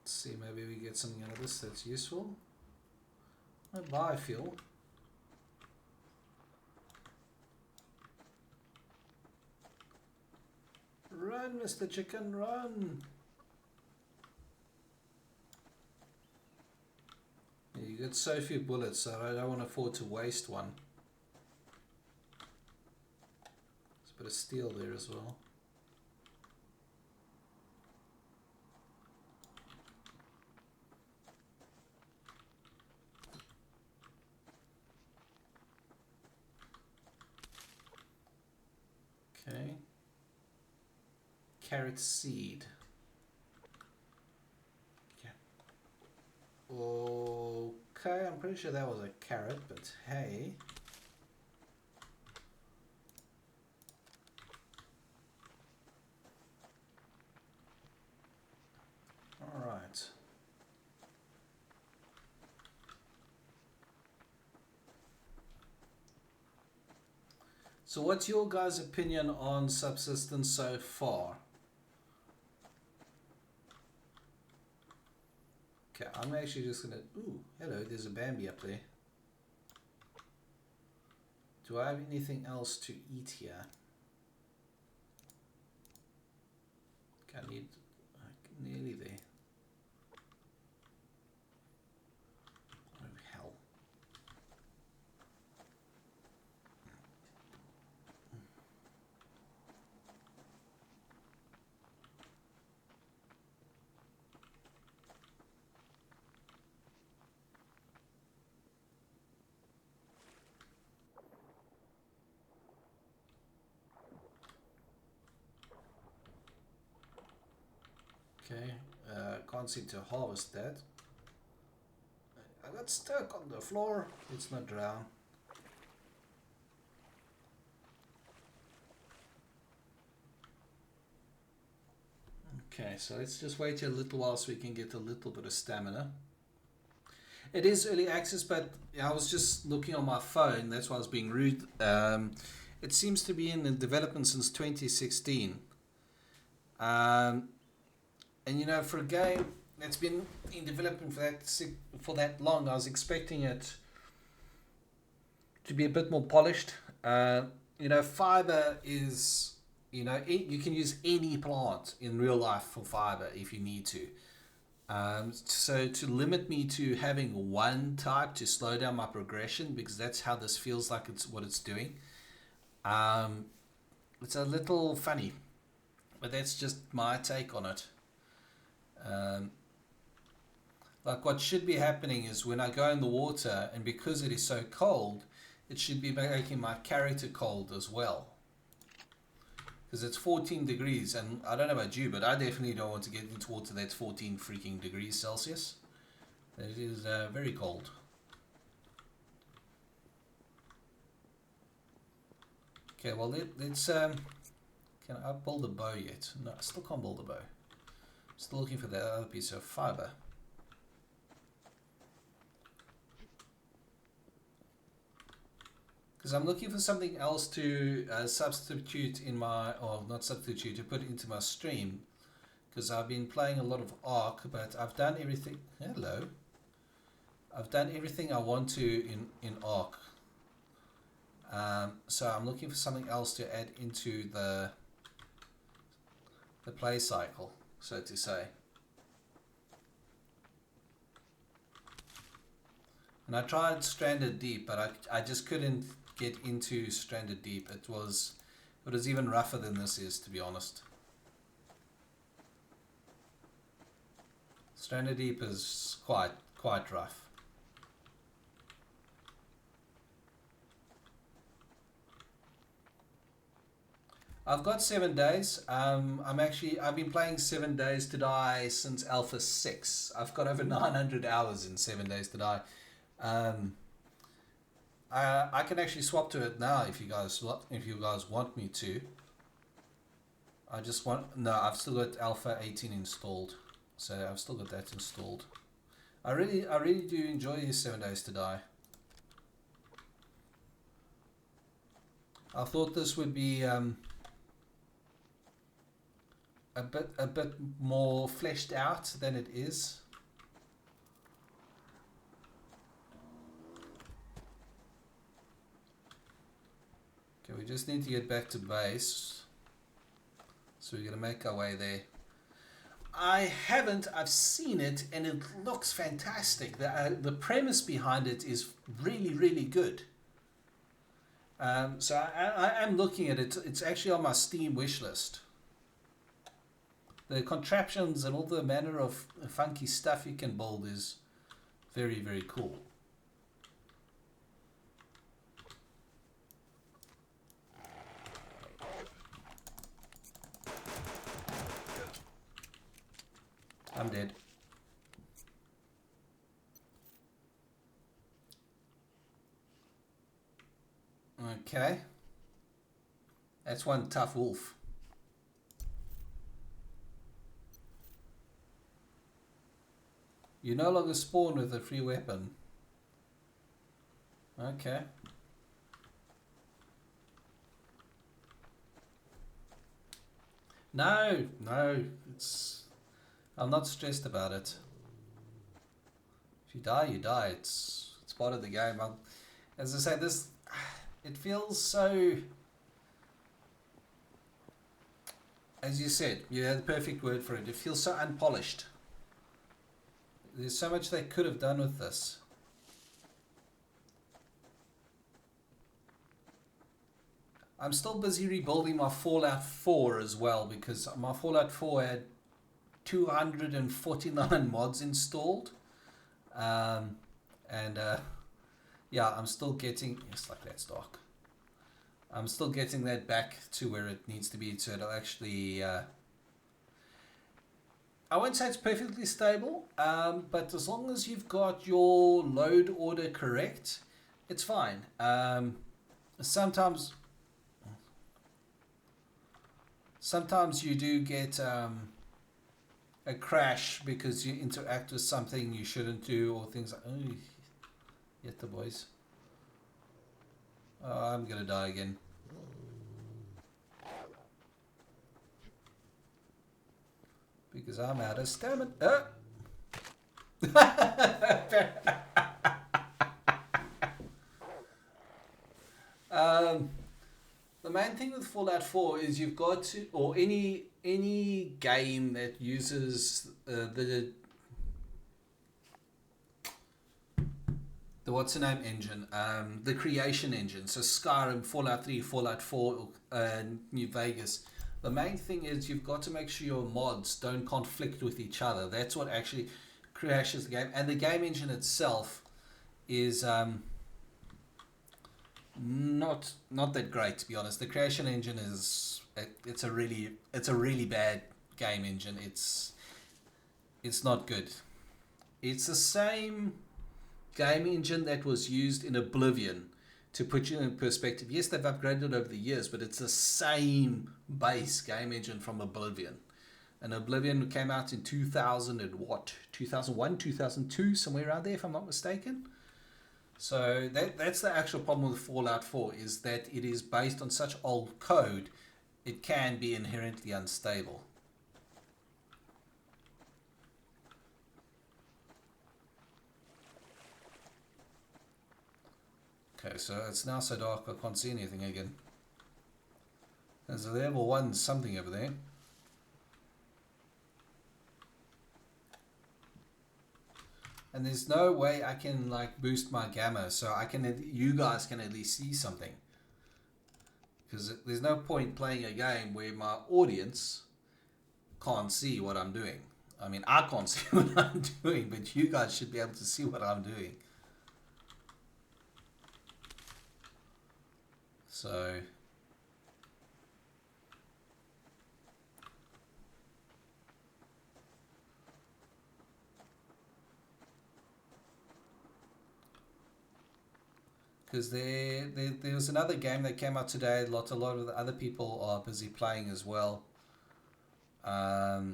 Speaker 1: Let's see, maybe we get something out of this that's useful. A biofuel. Run, Mr. Chicken, run! Yeah, you got so few bullets, so I don't want to afford to waste one. There's a bit of steel there as well. Okay. Carrot seed. Okay, I'm pretty sure that was a carrot, but hey. Alright. So what's your guys' opinion on Subsistence so far? Okay, I'm actually just gonna... Ooh, hello, there's a Bambi up there. Do I have anything else to eat here? Okay, I need... nearly there. Oh, hell. Okay, can't seem to harvest that. I got stuck on the floor. It's not drown. Okay, so let's just wait here a little while so we can get a little bit of stamina. It is early access, but I was just looking on my phone. That's why I was being rude. It seems to be in development since 2016. And you know, for a game that's been in development for that long, I was expecting it to be a bit more polished. You know, fiber is, you know, you can use any plant in real life for fiber if you need to. So to limit me to having one type to slow down my progression, because that's how this feels like it's what it's doing. it's a little funny, but that's just my take on it. Um, like what should be happening is when I go in the water, and because it is so cold, it should be making my character cold as well. Because it's 14 degrees, and I don't know about you, but I definitely don't want to get into water that's 14 freaking degrees Celsius. It is very cold. Okay, well let's can I build a bow yet? No, I still can't build a bow. Still looking for that other piece of fiber. Because I'm looking for something else to substitute in my, or not substitute, to put into my stream. Because I've been playing a lot of Ark, but I've done everything. Hello. I've done everything I want to in Ark. So I'm looking for something else to add into the play cycle, so to say. And I tried Stranded Deep, but I just couldn't get into Stranded Deep. It was even rougher than this is, to be honest. Stranded Deep is quite rough. I've got 7 days. I've been playing 7 Days to Die since Alpha 6. I've got over 900 hours in 7 Days to Die. I can actually swap to it now if you guys want me to. I've still got Alpha 18 installed, so I've still got that installed. I really do enjoy 7 Days to Die. I thought this would be a bit more fleshed out than it is. Okay, we just need to get back to base, so we're gonna make our way there. I've seen it, and it looks fantastic. The premise behind it is really good. So I am looking at it. It's actually on my Steam wish list. The contraptions and all the manner of funky stuff you can build is very cool. I'm dead. Okay. That's one tough wolf. You no longer spawn with a free weapon. Okay. No, I'm not stressed about it. If you die, you die. It's part of the game. As I say, it feels so. As you said, you had the perfect word for it. It feels so unpolished. There's so much they could have done with this. I'm still busy rebuilding my Fallout 4 as well, because my Fallout 4 had 249 mods installed. Yeah, I'm still getting... It's like that's dark. I'm still getting that back to where it needs to be, so it'll actually... I won't say it's perfectly stable, but as long as you've got your load order correct, it's fine. Sometimes you do get a crash because you interact with something you shouldn't do, or things like... Oh, get the boys. Oh, I'm gonna die again. Because I'm out of stamina. The main thing with Fallout 4 is you've got to, or any game that uses the what's the name engine, the creation engine. So Skyrim, Fallout 3, Fallout 4, New Vegas. The main thing is you've got to make sure your mods don't conflict with each other. That's what actually crashes the game. And the game engine itself is not that great, to be honest. The creation engine is it's a really bad game engine. It's not good. It's the same game engine that was used in Oblivion, to put you in perspective. Yes, they've upgraded over the years, but it's the same base game engine from Oblivion. And Oblivion came out in 2000 and what? 2001, 2002, somewhere around there, if I'm not mistaken. So that's the actual problem with Fallout 4, is that it is based on such old code, it can be inherently unstable. Okay, so it's now so dark I can't see anything again. There's a level 1 something over there. And there's no way I can like boost my gamma so you guys can at least see something. Because there's no point playing a game where my audience can't see what I'm doing. I mean, I can't see what I'm doing, but you guys should be able to see what I'm doing. So because there was another game that came out today. A lot of the other people are busy playing as well. Where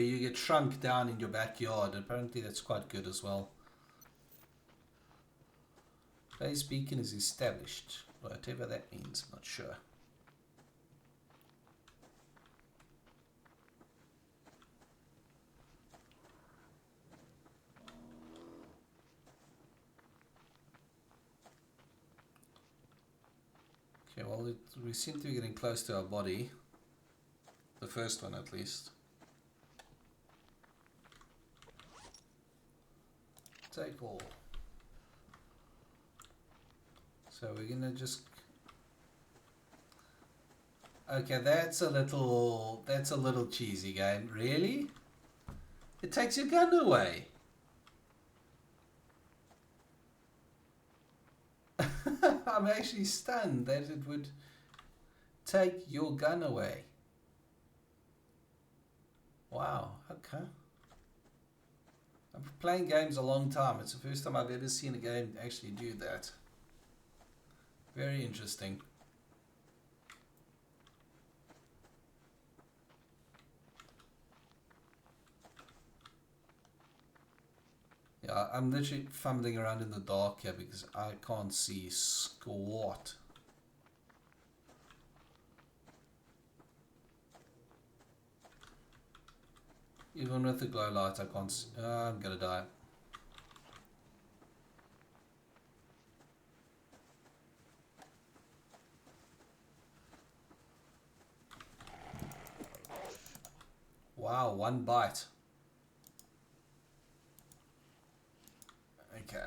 Speaker 1: you get shrunk down in your backyard. Apparently that's quite good as well. Base beacon is established. Whatever that means, I'm not sure. Okay, well, we seem to be getting close to our body. The first one, at least. Take all. So we're gonna just... Okay, that's a little cheesy game. Really? It takes your gun away. I'm actually stunned that it would take your gun away. Wow, okay. I've been playing games a long time. It's the first time I've ever seen a game actually do that. Very interesting. Yeah, I'm literally fumbling around in the dark here because I can't see squat. Even with the glow light, I can't see. I'm gonna die. Wow, one bite. Okay.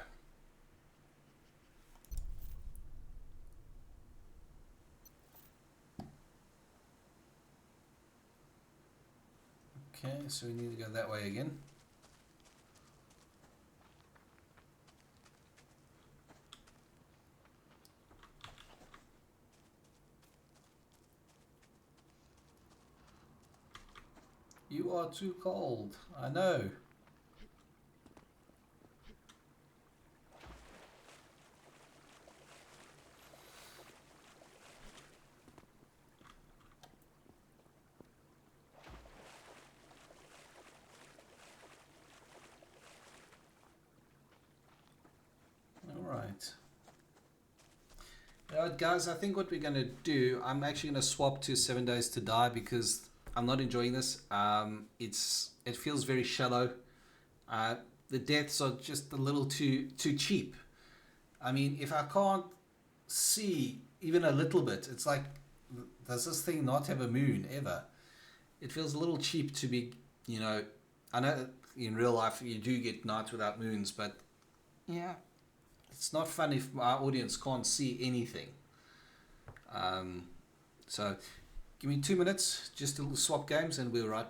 Speaker 1: Okay, so we need to go that way again. You are too cold, I know. Alright. Alright guys, I think what we're going to do, I'm actually going to swap to 7 Days to Die because I'm not enjoying this. It feels very shallow. The deaths are just a little too cheap. I mean, if I can't see even a little bit, it's like, does this thing not have a moon ever? It feels a little cheap to be, I know in real life you do get nights without moons, but
Speaker 2: Yeah.
Speaker 1: It's not fun if our audience can't see anything. So give me 2 minutes, just to swap games, and we'll right